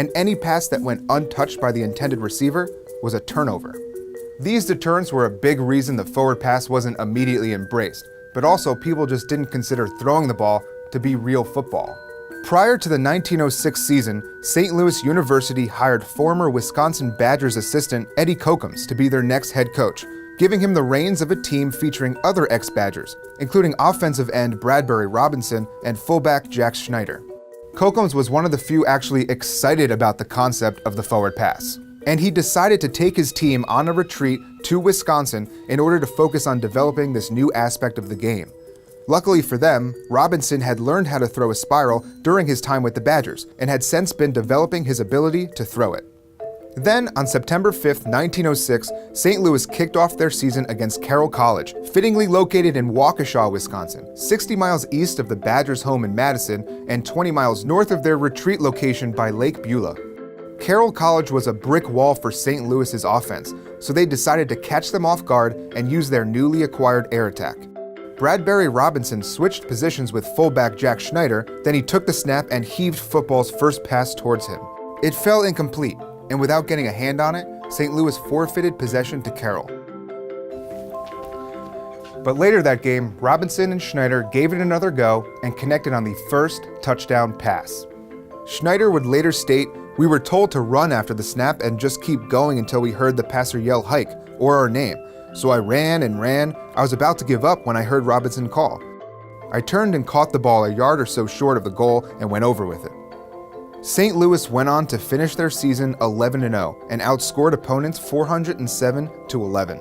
and any pass that went untouched by the intended receiver was a turnover. These deterrents were a big reason the forward pass wasn't immediately embraced, but also people just didn't consider throwing the ball to be real football. Prior to the 1906 season, St. Louis University hired former Wisconsin Badgers assistant Eddie Kockums to be their next head coach, giving him the reins of a team featuring other ex-Badgers, including offensive end Bradbury Robinson and fullback Jack Schneider. Kockums was one of the few actually excited about the concept of the forward pass, and he decided to take his team on a retreat to Wisconsin in order to focus on developing this new aspect of the game. Luckily for them, Robinson had learned how to throw a spiral during his time with the Badgers and had since been developing his ability to throw it. Then, on September 5, 1906, St. Louis kicked off their season against Carroll College, fittingly located in Waukesha, Wisconsin, 60 miles east of the Badgers' home in Madison and 20 miles north of their retreat location by Lake Beulah. Carroll College was a brick wall for St. Louis's offense, so they decided to catch them off guard and use their newly acquired air attack. Bradbury Robinson switched positions with fullback Jack Schneider, then he took the snap and heaved football's first pass towards him. It fell incomplete, and without getting a hand on it, St. Louis forfeited possession to Carroll. But later that game, Robinson and Schneider gave it another go and connected on the first touchdown pass. Schneider would later state, "We were told to run after the snap and just keep going until we heard the passer yell hike, or our name. So I ran and ran. I was about to give up when I heard Robinson call. I turned and caught the ball a yard or so short of the goal and went over with it." St. Louis went on to finish their season 11-0 and outscored opponents 407-11.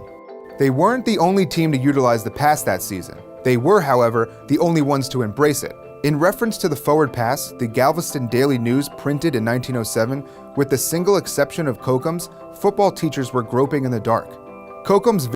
They weren't the only team to utilize the pass that season. They were, however, the only ones to embrace it. In reference to the forward pass, the Galveston Daily News printed in 1907, with the single exception of Kockums, football teachers were groping in the dark. Kockums